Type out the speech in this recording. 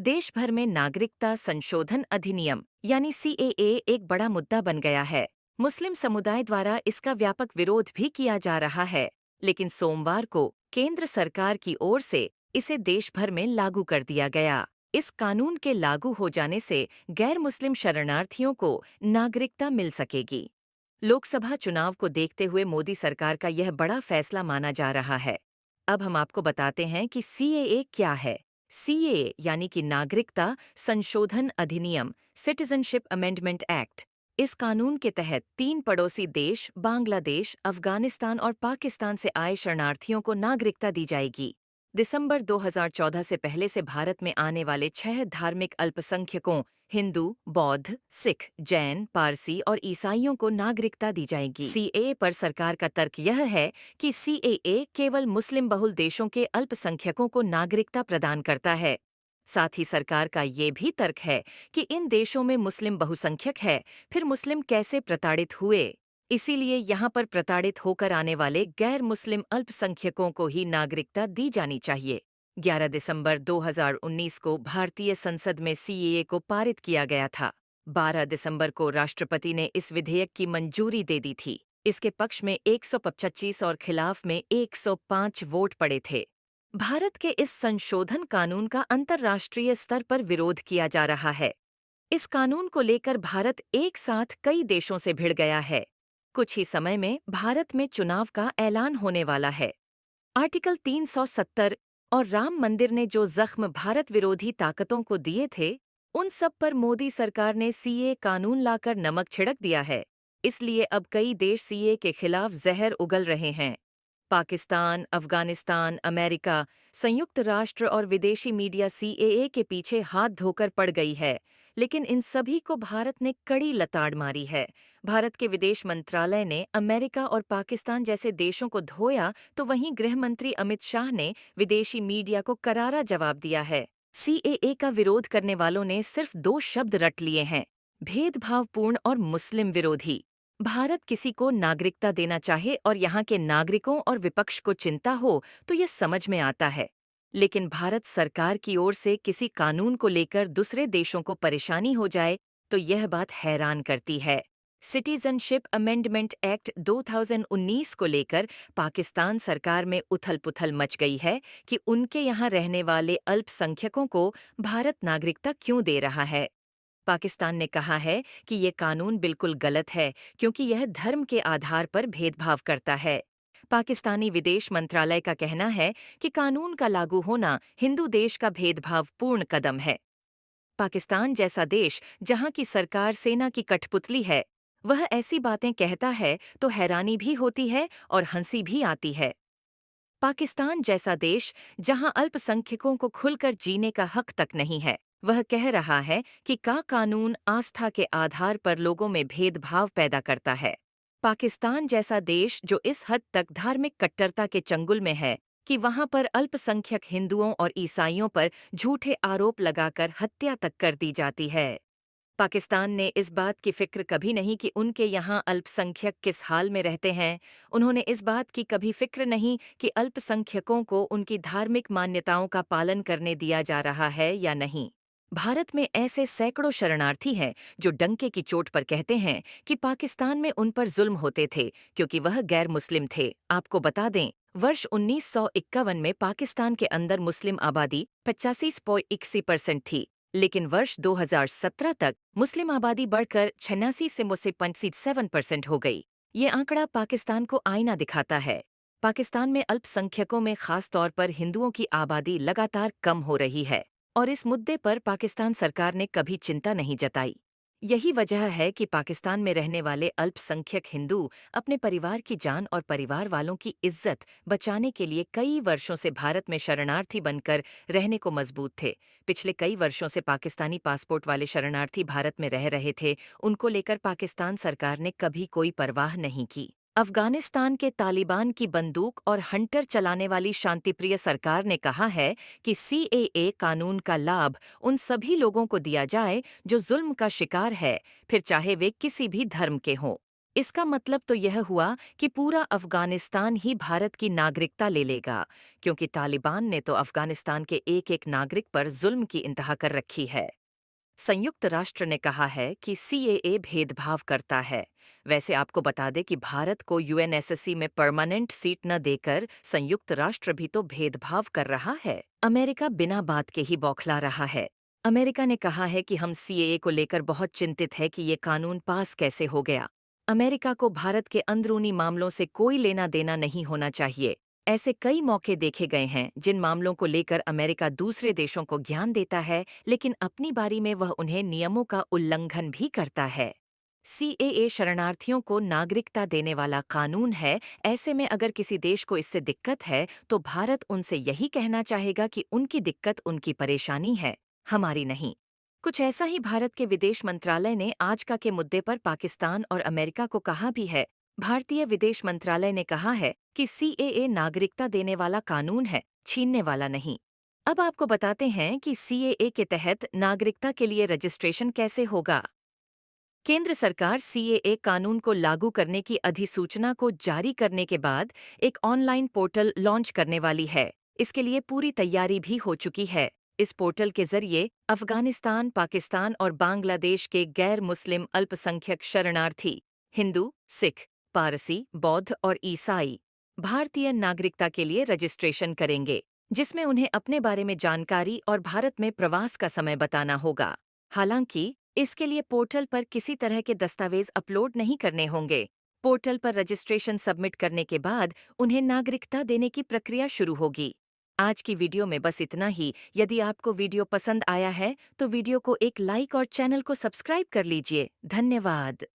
देश भर में नागरिकता संशोधन अधिनियम यानी सीएए एक बड़ा मुद्दा बन गया है। मुस्लिम समुदाय द्वारा इसका व्यापक विरोध भी किया जा रहा है, लेकिन सोमवार को केंद्र सरकार की ओर से इसे देश भर में लागू कर दिया गया। इस कानून के लागू हो जाने से गैर मुस्लिम शरणार्थियों को नागरिकता मिल सकेगी। लोकसभा चुनाव को देखते हुए मोदी सरकार का यह बड़ा फैसला माना जा रहा है। अब हम आपको बताते हैं कि सीएए क्या है। सीएए यानी कि नागरिकता संशोधन अधिनियम, सिटीजनशिप अमेंडमेंट एक्ट। इस कानून के तहत 3 पड़ोसी देश बांग्लादेश, अफगानिस्तान और पाकिस्तान से आए शरणार्थियों को नागरिकता दी जाएगी। दिसंबर 2014 से पहले से भारत में आने वाले 6 धार्मिक अल्पसंख्यकों हिंदू, बौद्ध, सिख, जैन, पारसी और ईसाइयों को नागरिकता दी जाएगी। सीएए पर सरकार का तर्क यह है कि सीएए केवल मुस्लिम बहुल देशों के अल्पसंख्यकों को नागरिकता प्रदान करता है। साथ ही सरकार का ये भी तर्क है कि इन देशों में मुस्लिम बहुसंख्यक है, फिर मुस्लिम कैसे प्रताड़ित हुए। इसीलिए यहाँ पर प्रताड़ित होकर आने वाले गैर मुस्लिम अल्पसंख्यकों को ही नागरिकता दी जानी चाहिए। 11 दिसंबर 2019 को भारतीय संसद में सीएए को पारित किया गया था। 12 दिसंबर को राष्ट्रपति ने इस विधेयक की मंजूरी दे दी थी। इसके पक्ष में 125 और खिलाफ में 105 वोट पड़े थे। भारत के इस संशोधन कानून का अंतर्राष्ट्रीय स्तर पर विरोध किया जा रहा है। इस कानून को लेकर भारत एक साथ कई देशों से भिड़ गया है। कुछ ही समय में भारत में चुनाव का ऐलान होने वाला है। आर्टिकल 370 और राम मंदिर ने जो जख्म भारत विरोधी ताकतों को दिए थे, उन सब पर मोदी सरकार ने सीए कानून लाकर नमक छिड़क दिया है। इसलिए अब कई देश सीए के खिलाफ जहर उगल रहे हैं। पाकिस्तान, अफगानिस्तान, अमेरिका, संयुक्त राष्ट्र और विदेशी मीडिया सीएए के पीछे हाथ धोकर पड़ गई है, लेकिन इन सभी को भारत ने कड़ी लताड़ मारी है। भारत के विदेश मंत्रालय ने अमेरिका और पाकिस्तान जैसे देशों को धोया, तो वहीं गृह मंत्री अमित शाह ने विदेशी मीडिया को करारा जवाब दिया है। सीएए का विरोध करने वालों ने सिर्फ 2 शब्द रट लिए हैं: भेदभावपूर्ण और मुस्लिम विरोधी। भारत किसी को नागरिकता देना चाहे और यहाँ के नागरिकों और विपक्ष को चिंता हो तो यह समझ में आता है, लेकिन भारत सरकार की ओर से किसी कानून को लेकर दूसरे देशों को परेशानी हो जाए तो यह बात हैरान करती है। सिटीजनशिप अमेंडमेंट एक्ट 2019 को लेकर पाकिस्तान सरकार में उथल-पुथल मच गई है कि उनके यहाँ रहने वाले अल्पसंख्यकों को भारत नागरिकता क्यों दे रहा है। पाकिस्तान ने कहा है कि ये कानून बिल्कुल गलत है, क्योंकि यह धर्म के आधार पर भेदभाव करता है। पाकिस्तानी विदेश मंत्रालय का कहना है कि कानून का लागू होना हिंदू देश का भेदभावपूर्ण कदम है। पाकिस्तान जैसा देश जहां की सरकार सेना की कठपुतली है, वह ऐसी बातें कहता है तो हैरानी भी होती है और हंसी भी आती है। पाकिस्तान जैसा देश जहां अल्पसंख्यकों को खुलकर जीने का हक तक नहीं है, वह कह रहा है कि कानून आस्था के आधार पर लोगों में भेदभाव पैदा करता है। पाकिस्तान जैसा देश जो इस हद तक धार्मिक कट्टरता के चंगुल में है कि वहां पर अल्पसंख्यक हिंदुओं और ईसाइयों पर झूठे आरोप लगाकर हत्या तक कर दी जाती है। पाकिस्तान ने इस बात की फिक्र कभी नहीं कि उनके यहाँ अल्पसंख्यक किस हाल में रहते हैं। उन्होंने इस बात की कभी फिक्र नहीं कि अल्पसंख्यकों को उनकी धार्मिक मान्यताओं का पालन करने दिया जा रहा है या नहीं। भारत में ऐसे सैकड़ों शरणार्थी हैं जो डंके की चोट पर कहते हैं कि पाकिस्तान में उन पर जुल्म होते थे क्योंकि वह गैर मुस्लिम थे। आपको बता दें, वर्ष 1951 में पाकिस्तान के अंदर मुस्लिम आबादी 85.81% थी, लेकिन वर्ष 2017 तक मुस्लिम आबादी बढ़कर 86 से 57% हो गई। ये आंकड़ा पाकिस्तान को आईना दिखाता है। पाकिस्तान में अल्पसंख्यकों में खास तौर पर हिंदुओं की आबादी लगातार कम हो रही है और इस मुद्दे पर पाकिस्तान सरकार ने कभी चिंता नहीं जताई। यही वजह है कि पाकिस्तान में रहने वाले अल्पसंख्यक हिंदू अपने परिवार की जान और परिवार वालों की इज्जत बचाने के लिए कई वर्षों से भारत में शरणार्थी बनकर रहने को मजबूत थे। पिछले कई वर्षों से पाकिस्तानी पासपोर्ट वाले शरणार्थी भारत में रह रहे थे। उनको लेकर पाकिस्तान सरकार ने कभी कोई परवाह नहीं की। अफगानिस्तान के तालिबान की बंदूक और हंटर चलाने वाली शांतिप्रिय सरकार ने कहा है कि सीएए कानून का लाभ उन सभी लोगों को दिया जाए जो जुल्म का शिकार है, फिर चाहे वे किसी भी धर्म के हों। इसका मतलब तो यह हुआ कि पूरा अफगानिस्तान ही भारत की नागरिकता ले लेगा, क्योंकि तालिबान ने तो अफगानिस्तान के एक एक नागरिक पर जुल्म की इंतहा कर रखी है। संयुक्त राष्ट्र ने कहा है कि सीएए भेदभाव करता है। वैसे आपको बता दें कि भारत को यूएनएससी में परमानेंट सीट न देकर संयुक्त राष्ट्र भी तो भेदभाव कर रहा है। अमेरिका बिना बात के ही बौखला रहा है। अमेरिका ने कहा है कि हम सीएए को लेकर बहुत चिंतित है कि ये कानून पास कैसे हो गया। अमेरिका को भारत के अंदरूनी मामलों से कोई लेना देना नहीं होना चाहिए। ऐसे कई मौके देखे गए हैं जिन मामलों को लेकर अमेरिका दूसरे देशों को ज्ञान देता है, लेकिन अपनी बारी में वह उन्हें नियमों का उल्लंघन भी करता है। सीएए शरणार्थियों को नागरिकता देने वाला कानून है। ऐसे में अगर किसी देश को इससे दिक्कत है तो भारत उनसे यही कहना चाहेगा कि उनकी दिक्कत उनकी परेशानी है, हमारी नहीं। कुछ ऐसा ही भारत के विदेश मंत्रालय ने आजका के मुद्दे पर पाकिस्तान और अमेरिका को कहा भी है। भारतीय विदेश मंत्रालय ने कहा है कि सीएए नागरिकता देने वाला कानून है, छीनने वाला नहीं। अब आपको बताते हैं कि सीएए के तहत नागरिकता के लिए रजिस्ट्रेशन कैसे होगा। केंद्र सरकार सीएए कानून को लागू करने की अधिसूचना को जारी करने के बाद एक ऑनलाइन पोर्टल लॉन्च करने वाली है। इसके लिए पूरी तैयारी भी हो चुकी है। इस पोर्टल के जरिए अफगानिस्तान, पाकिस्तान और बांग्लादेश के गैर मुस्लिम अल्पसंख्यक शरणार्थी, हिंदू, सिख, पारसी, बौद्ध और ईसाई भारतीय नागरिकता के लिए रजिस्ट्रेशन करेंगे, जिसमें उन्हें अपने बारे में जानकारी और भारत में प्रवास का समय बताना होगा। हालांकि इसके लिए पोर्टल पर किसी तरह के दस्तावेज अपलोड नहीं करने होंगे। पोर्टल पर रजिस्ट्रेशन सबमिट करने के बाद उन्हें नागरिकता देने की प्रक्रिया शुरू होगी। आज की वीडियो में बस इतना ही। यदि आपको वीडियो पसंद आया है तो वीडियो को एक लाइक और चैनल को सब्सक्राइब कर लीजिए। धन्यवाद।